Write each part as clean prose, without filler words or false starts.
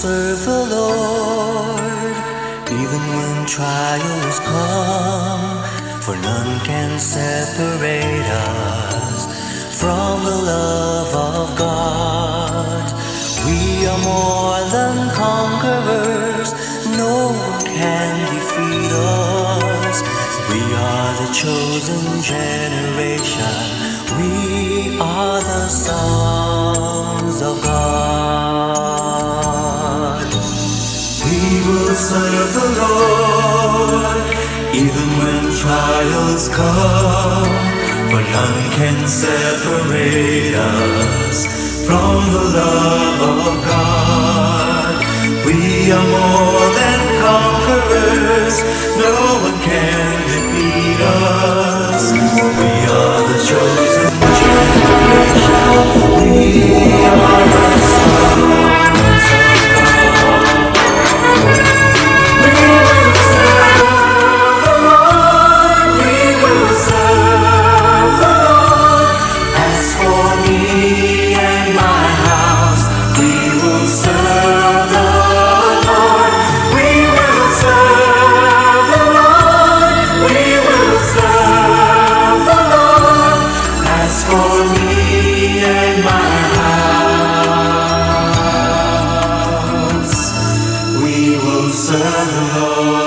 serve the Lord, even when trials come, for none can separate us from the love of God. We are more than conquerors, no one can defeat us. We are the chosen generation, we are the sons of God. We will serve the Lord, even when trials come, for none can separate us from the love of God. We are more than conquerors, no one can defeat us. We are the chosen generation, we are the sons of God. We will serve the Lord, we will serve the Lord. As for me and my house, we will serve the Lord. We will serve the Lord, we will serve the Lord. As for me and my house, we will serve the Lord.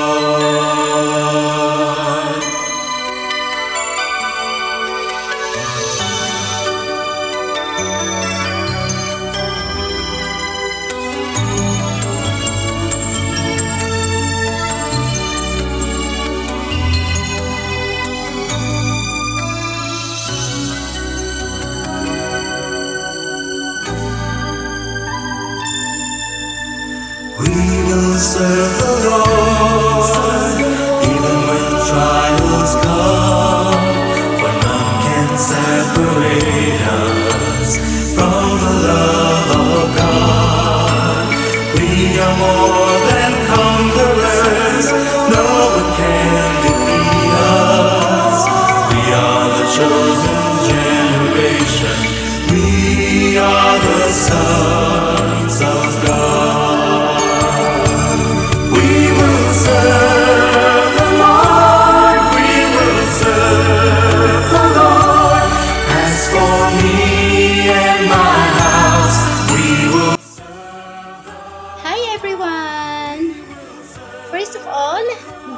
We will serve the Lord, even when trials come, for none can separate us from the love of God. We are more than conquerors, no one can defeat us. We are the chosen generation, we are the sons of God. We will serve the Lord, we will serve the Lord. As for me and my house, we will. Hi everyone! First of all,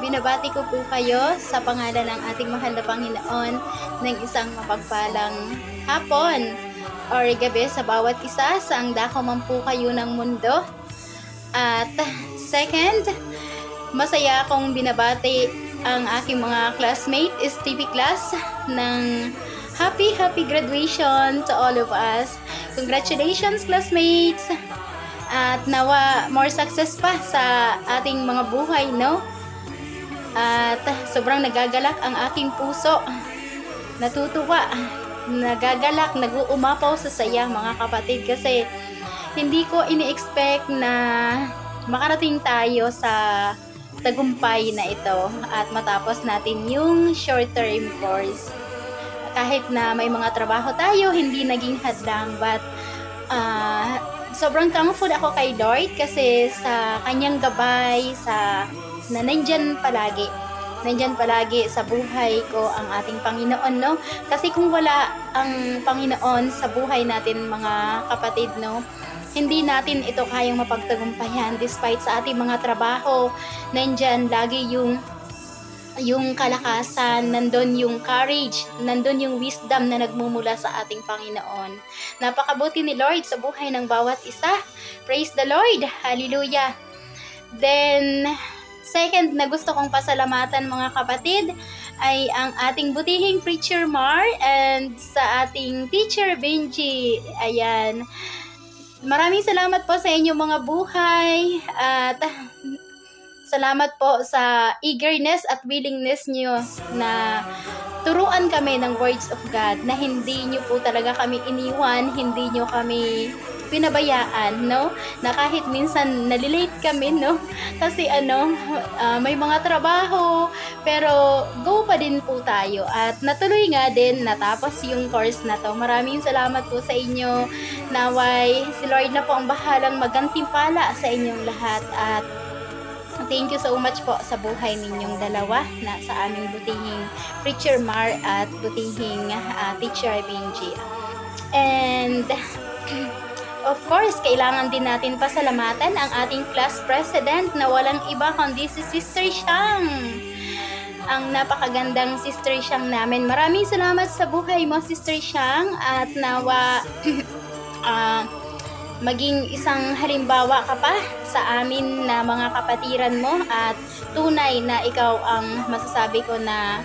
binabati ko po kayo sa pangalan ng ating mahal na Panginoon ng isang mapagpalang hapon or gabi sa bawat isa saang dako man po kayo ng mundo. At second, masaya akong binabati ang aking mga classmate, STP class, ng happy graduation to all of us. Congratulations classmates! At nawa more success pa sa ating mga buhay, no? At sobrang nagagalak ang aking puso. Natutuwa, nagagalak, nag-uumapaw sa saya mga kapatid kasi hindi ko ini-expect na makarating tayo sa tagumpay na ito at matapos natin yung short-term course. Kahit na may mga trabaho tayo, hindi naging hadlang, but sobrang thankful ako kay Lord kasi sa kanyang gabay, na nandyan palagi sa buhay ko ang ating Panginoon, no? Kasi kung wala ang Panginoon sa buhay natin mga kapatid, no, hindi natin ito kayang mapagtagumpayan despite sa ating mga trabaho. Nandyan lagi yung kalakasan, nandun yung courage, nandun yung wisdom na nagmumula sa ating Panginoon. Napakabuti ni Lord sa buhay ng bawat isa. Praise the Lord! Hallelujah! Then, second na gusto kong pasalamatan mga kapatid ay ang ating butihing preacher Mar and sa ating teacher Benji. Ayan. Maraming salamat po sa inyong mga buhay at salamat po sa eagerness at willingness nyo na turuan kami ng words of God, na hindi nyo po talaga kami iniwan, hindi nyo kami pinabayaan, no? Na kahit minsan nalilate kami, no? Kasi may mga trabaho, pero go pa din po tayo. At natuloy nga din, natapos yung course na to. Maraming salamat po sa inyo. Naway, si Lord na po ang bahalang magantimpala sa inyong lahat. At thank you so much po sa buhay ninyong dalawa na sa aming butihing Preacher Mar at butihing Teacher Benji. And of course, kailangan din natin pasalamatan ang ating class president na walang iba kundi si Sister Shang. Ang napakagandang Sister Shang namin. Maraming salamat sa buhay mo, Sister Shang, at nawa maging isang halimbawa ka pa sa amin na mga kapatiran mo at tunay na ikaw ang masasabi ko na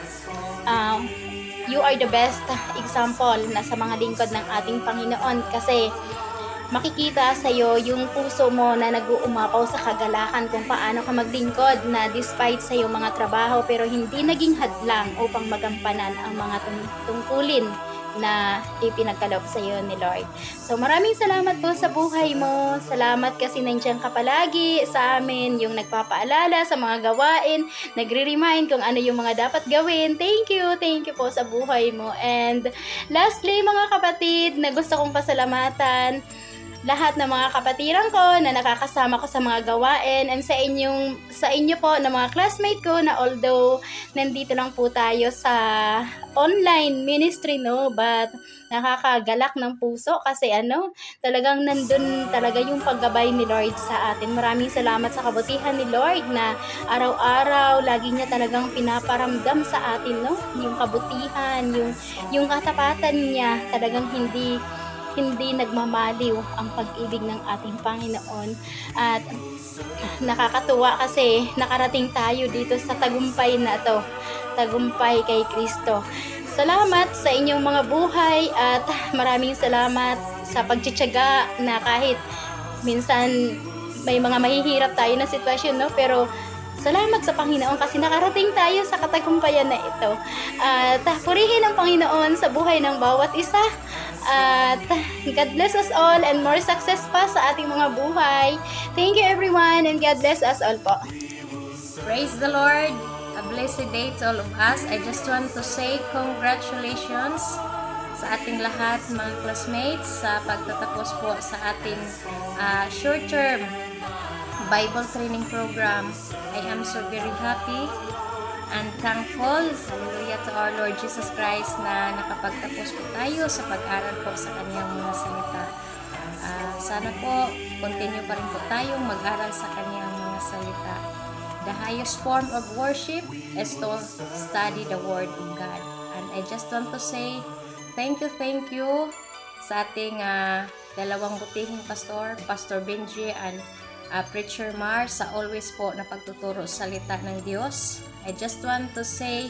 you are the best example na sa mga lingkod ng ating Panginoon kasi makikita sa iyo yung puso mo na nag-uumapaw sa kagalakan kung paano ka maglingkod na despite sa iyong mga trabaho pero hindi naging hadlang upang magampanan ang mga tungkulin na ipinagkaloob sa iyo ni Lord. So maraming salamat po sa buhay mo. Salamat kasi nandiyan ka palagi sa amin, yung nagpapaalala sa mga gawain, nagre-remind kung ano yung mga dapat gawin. Thank you po sa buhay mo. And lastly mga kapatid, na gusto kong pasalamatan lahat ng mga kapatiran ko na nakakasama ko sa mga gawain and sa inyo po na mga classmate ko na although nandito lang po tayo sa online ministry, no, but nakakagalak ng puso kasi talagang nandun talaga yung paggabay ni Lord sa atin. Maraming salamat sa kabutihan ni Lord na araw-araw lagi niya talagang pinaparamdam sa atin, no, yung kabutihan, yung katapatan niya, talagang hindi nagmamaliw ang pag-ibig ng ating Panginoon. At nakakatuwa kasi nakarating tayo dito sa tagumpay na to, tagumpay kay Kristo. Salamat sa inyong mga buhay at maraming salamat sa pagtitiyaga na kahit minsan may mga mahihirap tayo na sitwasyon, no, pero salamat sa Panginoon kasi nakarating tayo sa katagumpayan na ito. At purihin ang Panginoon sa buhay ng bawat isa. At God bless us all and more success pa sa ating mga buhay. Thank you everyone and God bless us all po. Praise the Lord. A blessed day to all of us. I just want to say congratulations sa ating lahat mga classmates sa pagtatapos po sa ating short-term Bible training program. I am so very happy and thankful, hallelujah, to our Lord Jesus Christ na nakapagtapos po tayo sa pag-aral po sa Kanyang mga salita. Sana po, continue pa rin po tayong mag-aral sa Kanyang mga salita. The highest form of worship is to study the Word of God. And I just want to say, thank you sa ating dalawang butihing pastor, Pastor Benji and Preacher Mar, sa always po na pagtuturo sa salita ng Diyos. I just want to say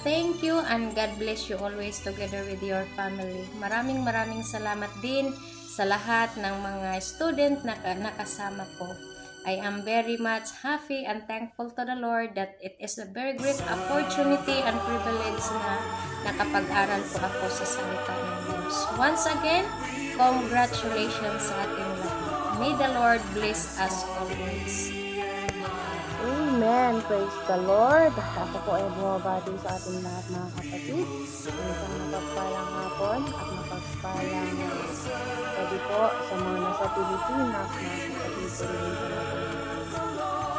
thank you and God bless you always together with your family. Maraming salamat din sa lahat ng mga student na nakasama ko. I am very much happy and thankful to the Lord that it is a very great opportunity and privilege na nakapag-aral po ako sa salita ng Diyos. Once again, congratulations sa ating lahat. May the Lord bless us always. Amen. Praise the Lord. Ako po ay bumabati sa ating lahat mga kapatid. Isang mapagpalang hapon at mapagpalang gabi po sa mga nasa Pilipinas na kapatid ko rin sa natin.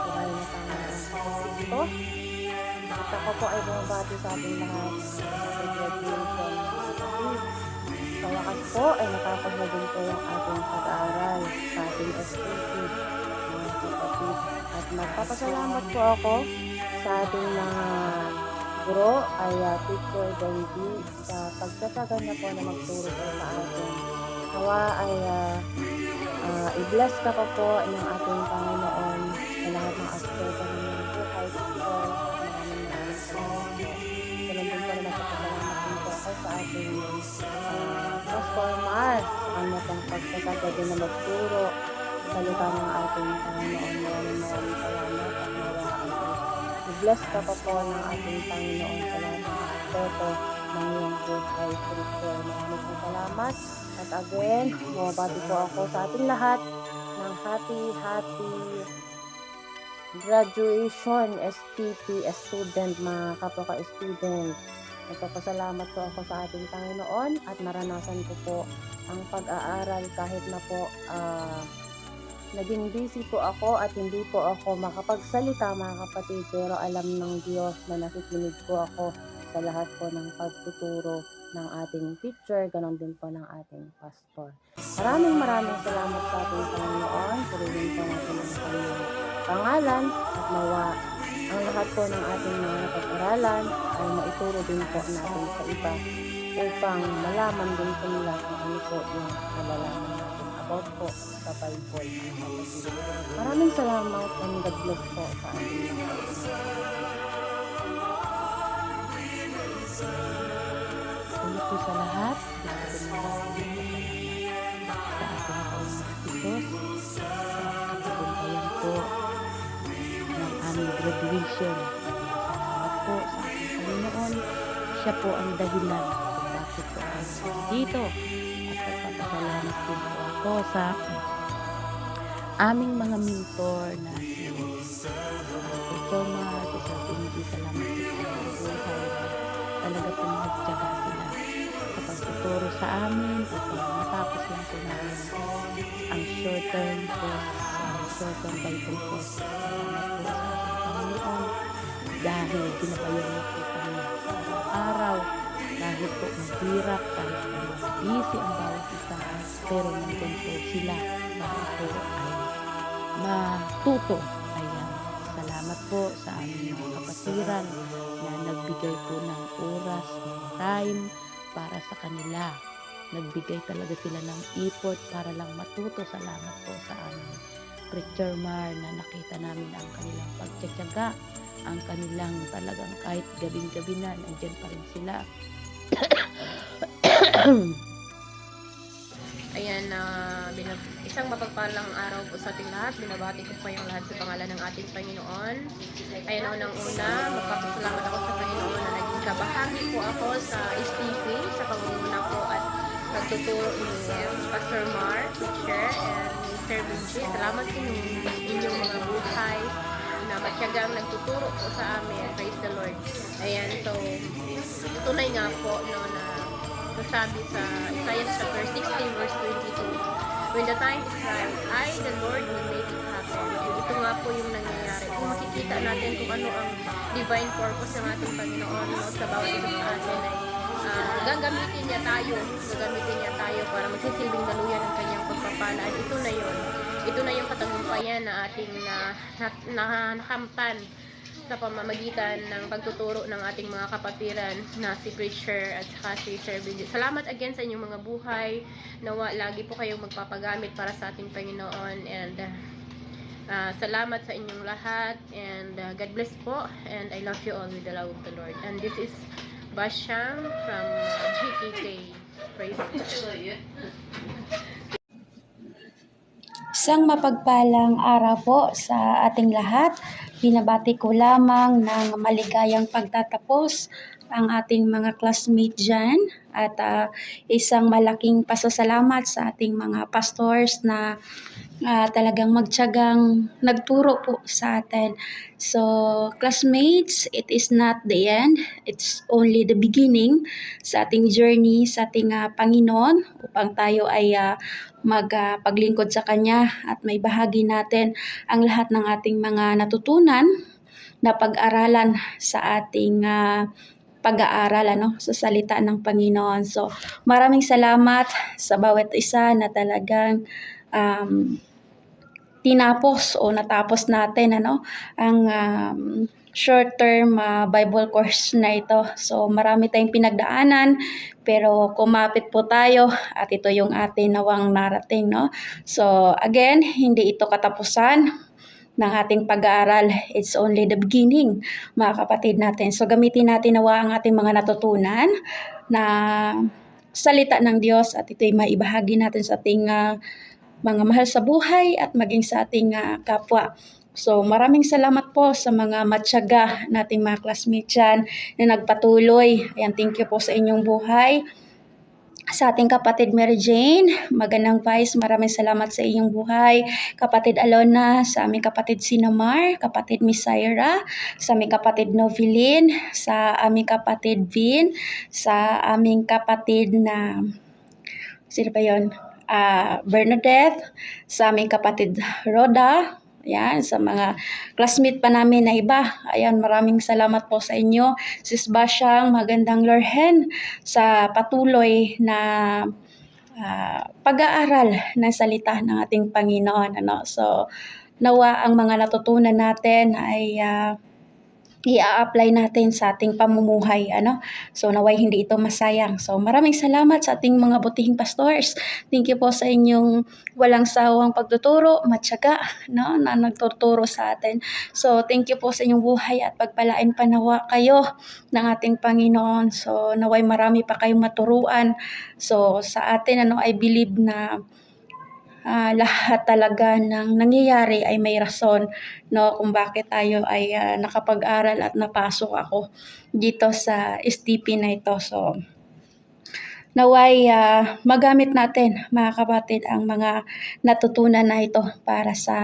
Buhay na Panginoon sa Kristo. At ako po ay bumabati sa ating lahat sa graduation ng kapatid. Sa wakas po ay nakapaglaban po yung ating pag-aaral sa ating SPC mga kapatid. At magpapasalamat po ako sa ating mga guro ay Teacher Benji sa pagtatagan niya po na magturo po sa atin. Nawa ay i-bless ka pa po ng ating Panginoon sa lahat ng aspeto ng mga buhay. Teacher, maraming salamat po. Ganun din po na nagpapasalamat din po ako sa ating Pastor Mar sa kanya pong pagtatagan din na magturo salita ng ating Panginoon. Maraming salamat at i-bless ka pa po ng ating Panginoon sa lahat ng aspeto ng iyong buhay, preacher. Maraming salamat. At again, bumabati po ako sa ating lahat ng happy graduation STP student, mga kapwa ka-student. Nagpapasalamat po ako sa ating Panginoon at naranasan ko po ang pag-aaral kahit na po naging busy po ako at hindi po ako makapagsalita, mga kapatid, pero alam ng Diyos na nakikinig po ako sa lahat po ng pagtuturo ng ating teacher, ganon din po ng ating pastor. Maraming salamat sa ating Panginoon. Purihin po natin ang kanyang pangalan at nawa ang lahat po ng ating mga napag-aralan ay maituro din po natin sa iba upang malaman din po nila kung ano po yung nalalaman natin about po sa Bible. Maraming salamat and God bless po sa ating lahat. Ulit po sa lahat, grabe na sa ating Panginoon sa katagumpayan po ng aming graduation. Salamat po sa ating Panginoon. Siya po ang dahilan kung bakit po ako dito. At nagpapasalamat din po ako sa aming mga mentor na si Thomas, si Sir Pinky. Salamat po sa mga buhay. Talaga po nagtyaga sila sa pagtuturo sa amin upang matapos lang po namin ang short term Bible course. Salamat po sa ating Panginoon dahil ginabayan niyo po kami sa araw kahit po mahirap, kahit po busy ang bawat isa, pero nandun po sila para po ay matuto. Ayan. Salamat po sa aming mga kapatiran na nagbigay po ng oras, ng time para sa kanila. Nagbigay talaga sila ng effort para lang matuto. Salamat po sa aming Preacher Mar na nakita namin ang kanilang pagtsatsaga, ang kanilang talagang kahit gabing-gabi na, nandyan pa rin sila. Ayan, isang mapagpalang araw po sa ating lahat. Binabati ko po yung lahat sa pangalan ng ating Panginoon. Ayan, unang-una, magpapasalamat ako sa Panginoon na naging kabahagi po ako sa STP, sa pangunguna po at pagtuturo ni Pastor Mar, teacher, and Sir Benji. Salamat sa inyong mga buhay na matyagang nagtuturo po sa amin. Praise the Lord. Ayan, so, tunay nga po, no, na sabi sa Isaiah chapter 16 verse 22, when the time is right, I, the Lord, will make it happen. And ito nga po yung nangyayari. Kung makikita natin kung ano ang divine purpose ng ating Panginoon, no, sa bawat isa sa atin ay gagamitin niya tayo para magsisilbing daluyan ng kanyang pagpapala. At ito na yung katagumpayan na ating nakamtan sa pamamagitan ng pagtuturo ng ating mga kapatiran na si Preacher at saka si Sir Benji. Salamat again sa inyong mga buhay. Nawa lagi po kayong magpapagamit para sa ating Panginoon, and salamat sa inyong lahat, and God bless po, and I love you all with the love of the Lord. And this is Basyang from GKK. Praise God. Isang mapagpalang araw po sa ating lahat. Binabati ko lamang ng maligayang pagtatapos ang ating mga classmates dyan at isang malaking pasasalamat sa ating mga pastors na talagang magtiyagang nagturo po sa atin. So, classmates, it is not the end. It's only the beginning sa ating journey sa ating Panginoon upang tayo ay magpaglingkod sa Kanya at may bahagi natin ang lahat ng ating mga natutunan na pag-aralan sa ating pag-aaral sa salita ng Panginoon. So, maraming salamat sa bawat isa na talagang tinapos o natapos natin ang short-term Bible course na ito. So, marami tayong pinagdaanan, pero kumapit po tayo at ito yung atin nawang narating, no? So, again, hindi ito katapusan ng ating pag-aaral. It's only the beginning, mga kapatid natin. So, gamitin natin nawa ang ating mga natutunan na salita ng Diyos at ito'y maibahagi natin sa ating mga mahal sa buhay at maging sa ating kapwa So maraming salamat po sa mga matyaga nating mga classmates dyan na nagpatuloy. Ayan, thank you po sa inyong buhay. Sa ating kapatid Mary Jane, magandang Vice, maraming salamat sa iyong buhay. Kapatid Alona, sa aming kapatid Sinamar, kapatid Miss Syra, sa aming kapatid Novelyn, sa aming kapatid Vin, sa aming kapatid na, sino ba yun? Bernadette, sa aming kapatid Rhoda, yan, sa mga classmate pa namin na iba. Ayan, maraming salamat po sa inyo. Sis Basyang, magandang Lorhen sa patuloy na pag-aaral ng salita ng ating Panginoon. Ano? So, nawa ang mga natutunan natin ay i-apply natin sa ating pamumuhay, ano? So naway hindi ito masayang. So maraming salamat sa ating mga butihing pastors. Thank you po sa inyong walang sawang pagtuturo, matyaga, no, na nagtuturo sa atin. So thank you po sa inyong buhay at pagpalain pa nawa kayo ng ating Panginoon. So naway marami pa kayong maturuan. So sa atin, ano, I believe na lahat talaga ng nangyayari ay may rason, no, kung bakit tayo ay nakapag-aral at napasok ako dito sa STP na ito. So naway magamit natin, mga kapatid, ang mga natutunan na ito para sa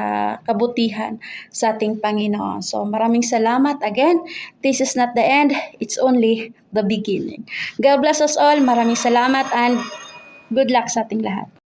kabutihan sa ating Panginoon. So maraming salamat again. This is not the end, it's only the beginning. God bless us all. Maraming salamat and good luck sa ating lahat.